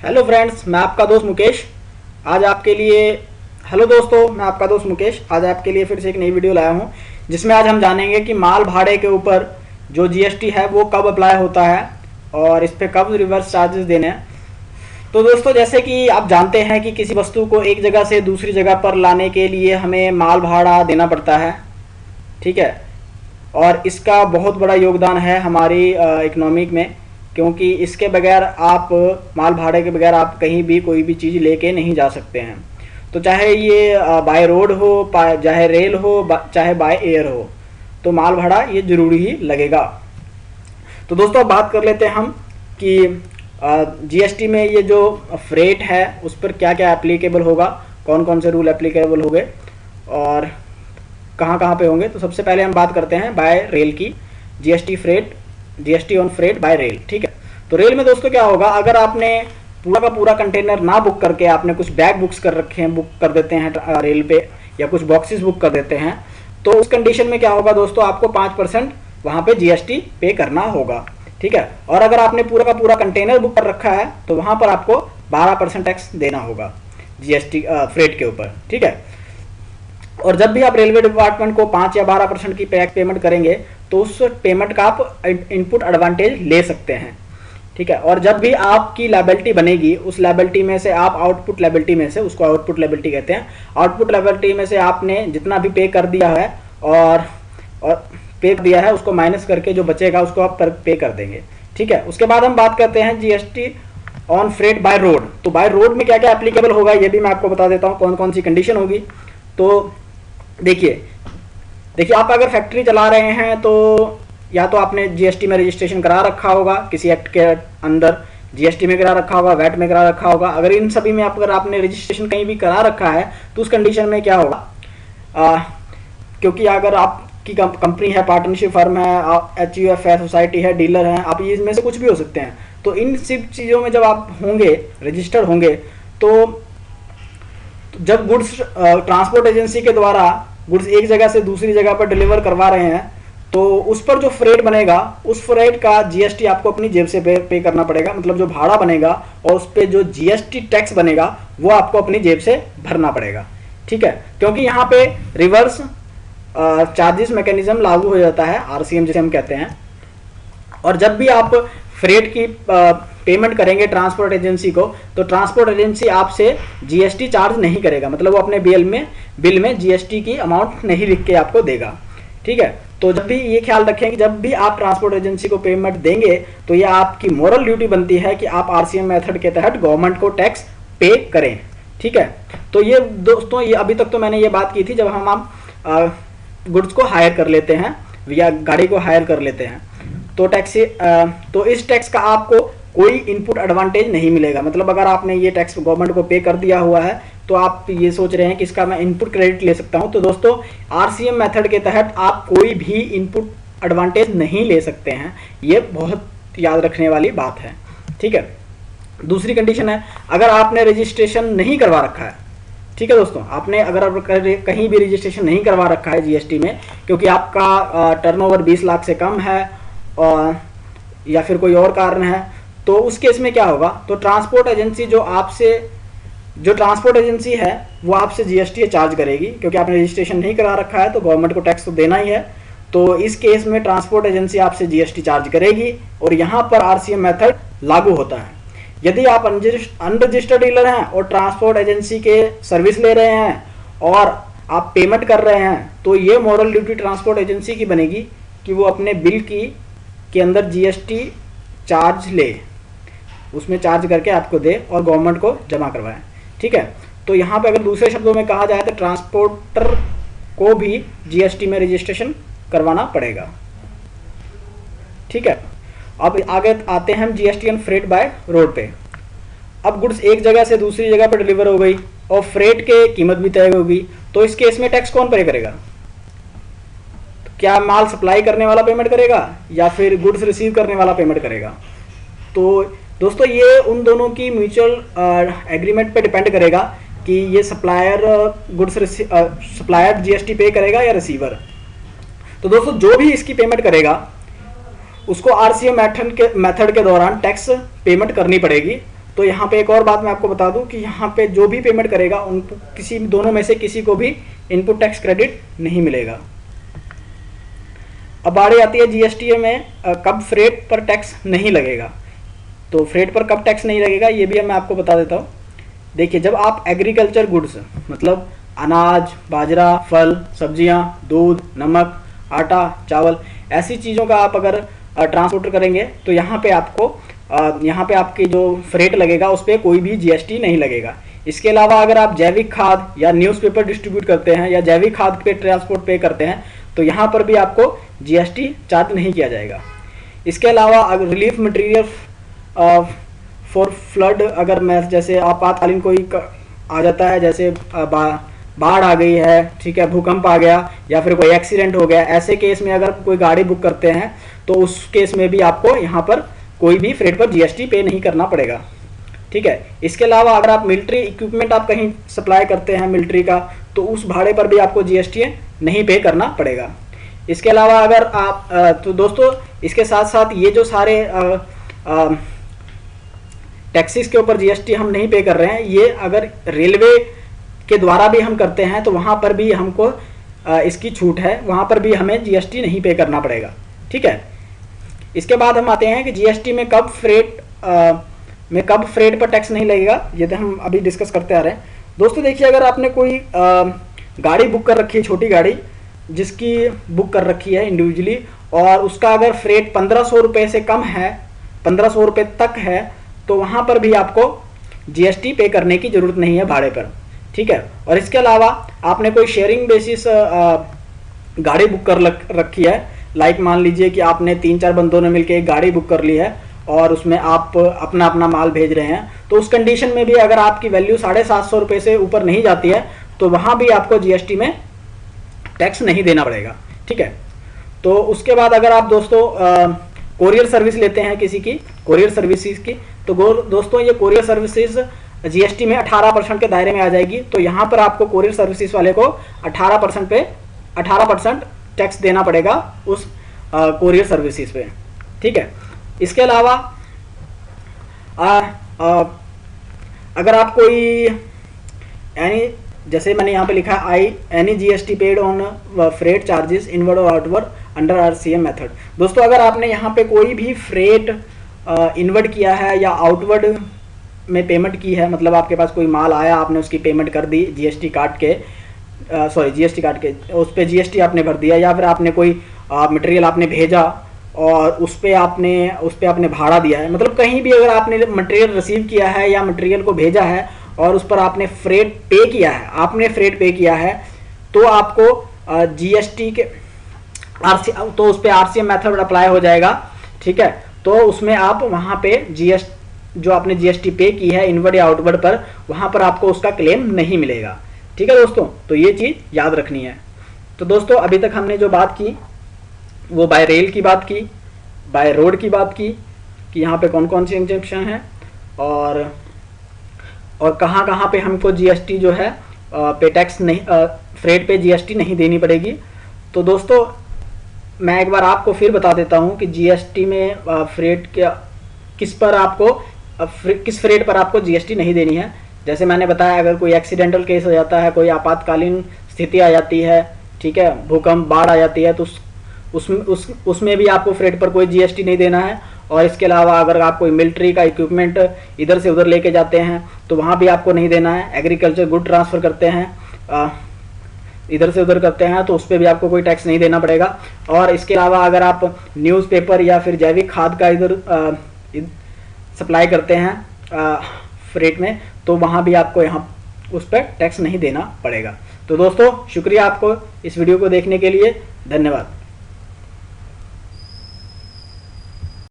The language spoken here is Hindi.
हेलो फ्रेंड्स, मैं आपका दोस्त मुकेश आज आपके लिए हेलो दोस्तों, मैं आपका दोस्त मुकेश आज आपके लिए फिर से एक नई वीडियो लाया हूं, जिसमें आज हम जानेंगे कि माल भाड़े के ऊपर जो जीएसटी है वो कब अप्लाई होता है और इस पर कब रिवर्स चार्जेस देने हैं। तो दोस्तों, जैसे कि आप जानते हैं कि किसी वस्तु को एक जगह से दूसरी जगह पर लाने के लिए हमें माल भाड़ा देना पड़ता है, ठीक है। और इसका बहुत बड़ा योगदान है हमारी इकोनॉमिक में, क्योंकि इसके बगैर आप माल भाड़े के बगैर आप कहीं भी कोई भी चीज़ लेके नहीं जा सकते हैं। तो चाहे ये बाय रोड हो, चाहे रेल हो, चाहे बाय एयर हो, तो माल भाड़ा ये ज़रूरी ही लगेगा। तो दोस्तों, अब बात कर लेते हैं हम कि जीएसटी में ये जो फ्रेट है उस पर क्या क्या एप्लीकेबल होगा, कौन कौन से रूल एप्लीकेबल होंगे और कहाँ कहाँ पे होंगे। तो सबसे पहले हम बात करते हैं बाय रेल की, GST on freight bye rail, ठीक है। तो रेल में दोस्तों क्या होगा, अगर आपने पूरा का पूरा कंटेनर ना बुक करके आपने कुछ बैग बुक्स कर रखे हैं, बुक कर देते हैं रेल पे, या कुछ बॉक्सेस बुक कर देते हैं, तो उस कंडीशन में क्या होगा दोस्तों, आपको 5% वहाँ पे जीएसटी पे करना होगा, ठीक है। और अगर आपने पूरा का पूरा कंटेनर बुक कर रखा है तो वहाँ पर आपको 12% टैक्स देना होगा जीएसटी फ्रेट के ऊपर, ठीक है। और जब भी आप रेलवे डिपार्टमेंट को 5 या 12% की पेमेंट करेंगे तो उस पेमेंट का आप इनपुट एडवांटेज ले सकते हैं, ठीक है। और जब भी आपकी लायबिलिटी बनेगी, उस लायबिलिटी में से आप आउटपुट लायबिलिटी में से, उसको आउटपुट लायबिलिटी कहते हैं, आउटपुट लायबिलिटी में से आपने जितना भी पे कर दिया है और पे कर दिया है उसको माइनस करके जो बचेगा उसको आप पे कर देंगे, ठीक है। उसके बाद हम बात करते हैं GST on freight by road. तो बाय रोड में क्या क्या एप्लीकेबल होगा ये भी मैं आपको बता देता हूँ, कौन कौन सी कंडीशन होगी। तो देखिए आप अगर फैक्ट्री चला रहे हैं तो या तो आपने जीएसटी में रजिस्ट्रेशन करा रखा होगा, किसी एक्ट के अंदर जीएसटी में करा रखा होगा, वैट में करा रखा होगा। अगर इन सभी में अगर आपने रजिस्ट्रेशन कहीं भी करा रखा है तो उस कंडीशन में क्या होगा, क्योंकि अगर आपकी कंपनी है, पार्टनरशिप फर्म है, एचयूएफ है, सोसाइटी है, डीलर है, आप इसमें से कुछ भी हो सकते हैं। तो इन सब चीज़ों में जब आप होंगे, रजिस्टर्ड होंगे, तो जब गुड्स ट्रांसपोर्ट एजेंसी के द्वारा गुड्स एक जगह से दूसरी जगह पर डिलीवर करवा रहे हैं, तो उस पर जो फ्रेट बनेगा उस फ्रेट का जीएसटी आपको अपनी जेब से पे करना पड़ेगा। मतलब जो भाड़ा बनेगा और उस पर जो जीएसटी टैक्स बनेगा वो आपको अपनी जेब से भरना पड़ेगा, ठीक है। क्योंकि यहाँ पे रिवर्स चार्जेस मैकेनिज्म लागू हो जाता है, आरसीएम जिसे हम कहते हैं। और जब भी आप फ्रेट की पेमेंट करेंगे ट्रांसपोर्ट एजेंसी को, तो ट्रांसपोर्ट एजेंसी आपसे जीएसटी चार्ज नहीं करेगा, मतलब वो अपने बिल में जीएसटी की अमाउंट नहीं लिख के आपको देगा, ठीक है। तो जब भी ये ख्याल रखें कि जब भी आप ट्रांसपोर्ट एजेंसी को पेमेंट देंगे तो ये आपकी मोरल ड्यूटी बनती है कि आप आरसीएम मेथड के तहत गवर्नमेंट को टैक्स पे करें, ठीक है। तो ये दोस्तों, ये अभी तक तो मैंने ये बात की थी जब हम गुड्स को हायर कर लेते हैं या गाड़ी को हायर कर लेते हैं, तो इस टैक्स का आपको कोई इनपुट एडवांटेज नहीं मिलेगा। मतलब अगर आपने ये टैक्स गवर्नमेंट को पे कर दिया हुआ है तो आप ये सोच रहे हैं कि इसका मैं इनपुट क्रेडिट ले सकता हूं, तो दोस्तों आरसीएम मेथड के तहत आप कोई भी इनपुट एडवांटेज नहीं ले सकते हैं। ये बहुत याद रखने वाली बात है, ठीक है। दूसरी कंडीशन है, अगर आपने रजिस्ट्रेशन नहीं करवा रखा है, ठीक है दोस्तों, आपने अगर कहीं भी रजिस्ट्रेशन नहीं करवा रखा है जीएसटी में, क्योंकि आपका टर्नओवर 20 लाख से कम है और या फिर कोई और कारण है, तो उस केस में क्या होगा, तो ट्रांसपोर्ट एजेंसी जो ट्रांसपोर्ट एजेंसी है वो आपसे जीएसटी चार्ज करेगी, क्योंकि आपने रजिस्ट्रेशन नहीं करा रखा है तो गवर्नमेंट को टैक्स तो देना ही है। तो इस केस में ट्रांसपोर्ट एजेंसी आपसे जीएसटी चार्ज करेगी और यहाँ पर आरसीएम मेथड लागू होता है। यदि आप अनरजिस्टर्ड डीलर हैं और ट्रांसपोर्ट एजेंसी के सर्विस ले रहे हैं और आप पेमेंट कर रहे हैं, तो ये मॉरल ड्यूटी ट्रांसपोर्ट एजेंसी की बनेगी कि वो अपने बिल के अंदर जीएसटी चार्ज ले, उसमें चार्ज करके आपको दे और गवर्नमेंट को जमा करवाए, ठीक है। तो यहाँ पे अगर दूसरे शब्दों में कहा जाए तो ट्रांसपोर्टर को भी जीएसटी में रजिस्ट्रेशन करवाना पड़ेगा, ठीक है। अब आगे आते हैं हम GST on freight by road पे। अब गुड्स एक जगह से दूसरी जगह पर डिलीवर हो गई और फ्रेट के कीमत भी तय होगी, तो इस केस में टैक्स कौन पे करेगा? तो क्या माल सप्लाई करने वाला पेमेंट करेगा या फिर गुड्स रिसीव करने वाला पेमेंट करेगा? तो दोस्तों ये उन दोनों की म्यूचुअल एग्रीमेंट पे डिपेंड करेगा कि ये सप्लायर जीएसटी पे करेगा या रिसीवर। तो दोस्तों जो भी इसकी पेमेंट करेगा उसको आरसीएम मेथड के दौरान टैक्स पेमेंट करनी पड़ेगी, तो यहाँ पे एक और बात मैं आपको बता दूं कि यहाँ पे जो भी पेमेंट करेगा उनको किसी दोनों में से किसी को भी इनपुट टैक्स क्रेडिट नहीं मिलेगा। अब बारी आती है जीएसटी में कब फ्रेट पर टैक्स नहीं लगेगा। तो फ्रेट पर कब टैक्स नहीं लगेगा ये भी मैं आपको बता देता हूँ। देखिए, जब आप एग्रीकल्चर गुड्स मतलब अनाज, बाजरा, फल, सब्जियां, दूध, नमक, आटा, चावल, ऐसी चीज़ों का आप अगर ट्रांसपोर्ट करेंगे तो यहाँ पे आपकी जो फ्रेट लगेगा उस पर कोई भी जीएसटी नहीं लगेगा। इसके अलावा अगर आप जैविक खाद या न्यूज़पेपर डिस्ट्रीब्यूट करते हैं या जैविक खाद पे ट्रांसपोर्ट पे करते हैं तो यहाँ पर भी आपको जीएसटी चार्ज नहीं किया जाएगा। इसके अलावा अगर रिलीफ मटेरियल फॉर फ्लड, अगर मैं जैसे आपातकालीन कोई आ जाता है, जैसे बाढ़ आ गई है, ठीक है, भूकंप आ गया या फिर कोई एक्सीडेंट हो गया, ऐसे केस में अगर कोई गाड़ी बुक करते हैं तो उस केस में भी आपको यहाँ पर कोई भी फ्रेट पर जीएसटी पे नहीं करना पड़ेगा। ठीक है। इसके अलावा अगर आप मिलिट्री इक्विपमेंट आप कहीं सप्लाई करते हैं मिलिट्री का, तो उस भाड़े पर भी आपको जीएसटी नहीं पे करना पड़ेगा। इसके अलावा अगर आप तो दोस्तों इसके साथ साथ ये जो सारे टैक्सेस के ऊपर जीएसटी हम नहीं पे कर रहे हैं, ये अगर रेलवे के द्वारा भी हम करते हैं तो वहाँ पर भी हमको इसकी छूट है, वहाँ पर भी हमें जीएसटी नहीं पे करना पड़ेगा। ठीक है। इसके बाद हम आते हैं कि जीएसटी में कब फ्रेट पर टैक्स नहीं लगेगा, ये तो हम अभी डिस्कस करते आ रहे हैं। दोस्तों देखिए, अगर आपने कोई गाड़ी बुक कर रखी है, छोटी गाड़ी जिसकी बुक कर रखी है इंडिविजुअली, और उसका अगर फ्रेट 1500 रुपये से कम है, 1500 रुपये तक है, तो वहाँ पर भी आपको जीएसटी पे करने की ज़रूरत नहीं है भाड़े पर। ठीक है। और इसके अलावा आपने कोई शेयरिंग बेसिस गाड़ी बुक कर रखी है, लाइक मान लीजिए कि आपने 3-4 बंदों ने मिलकर एक गाड़ी बुक कर ली है और उसमें आप अपना अपना माल भेज रहे हैं, तो उस कंडीशन में भी अगर आपकी वैल्यू 750 रुपये से ऊपर नहीं जाती है तो वहाँ भी आपको जीएसटी में टैक्स नहीं देना पड़ेगा। ठीक है। तो उसके बाद अगर आप दोस्तों कोरियर सर्विस लेते हैं किसी की, कोरियर सर्विसेज की, तो दोस्तों ये कोरियर सर्विसेज जीएसटी में 18% के दायरे में आ जाएगी। तो यहाँ पर आपको कोरियर सर्विसेज वाले को 18% टैक्स देना पड़ेगा उस कोरियर सर्विसेज पे। ठीक है। इसके अलावा अगर आप कोई यानी जैसे मैंने यहाँ पे लिखा है any GST paid on freight charges inward और आउटवर्ड अंडर आरसीएम मेथड। दोस्तों अगर आपने यहाँ पे कोई भी फ्रेट इनवर्ड किया है या आउटवर्ड में पेमेंट की है, मतलब आपके पास कोई माल आया, आपने उसकी पेमेंट कर दी जीएसटी काट के उस पर जीएसटी आपने भर दिया, या फिर आपने कोई मटेरियल आपने भेजा और उस पर आपने भाड़ा दिया है, मतलब कहीं भी अगर आपने मटेरियल रिसीव किया है या मटेरियल को भेजा है और उस पर आपने फ्रेट पे किया है, तो आपको जीएसटी के तो उस पर आरसीएम मेथड अप्लाई हो जाएगा। ठीक है। तो उसमें आप वहाँ पे जो आपने जीएसटी पे की है इनवर्ड या आउटवर्ड पर, वहाँ पर आपको उसका क्लेम नहीं मिलेगा। ठीक है दोस्तों, तो ये चीज़ याद रखनी है। तो दोस्तों अभी तक हमने जो बात की वो बाय रेल की बात की, बाय रोड की बात की कि यहाँ पे कौन कौन सी एग्जेम्पशन है और कहाँ कहाँ पे हमको जीएसटी जो है पे टैक्स नहीं, फ्रेट पे जीएसटी नहीं देनी पड़ेगी। तो दोस्तों मैं एक बार आपको फिर बता देता हूँ कि जीएसटी में फ्रेट किस फ्रेट पर आपको जीएसटी नहीं देनी है। जैसे मैंने बताया, अगर कोई एक्सीडेंटल केस हो जाता है, कोई आपातकालीन स्थिति आ जाती है, ठीक है, भूकंप, बाढ़ आ जाती है, तो उसमें भी आपको फ्रेट पर कोई जीएसटी नहीं देना है। और इसके अलावा अगर आप कोई मिलिट्री का इक्विपमेंट इधर से उधर लेके जाते हैं तो वहाँ भी आपको नहीं देना है। एग्रीकल्चर गुड ट्रांसफ़र करते हैं, इधर से उधर करते हैं, तो उस पर भी आपको कोई टैक्स नहीं देना पड़ेगा। और इसके अलावा अगर आप न्यूज़पेपर या फिर जैविक खाद का इधर सप्लाई करते हैं फ्रेट में, तो वहाँ भी आपको यहाँ उस पर टैक्स नहीं देना पड़ेगा। तो दोस्तों शुक्रिया आपको इस वीडियो को देखने के लिए, धन्यवाद।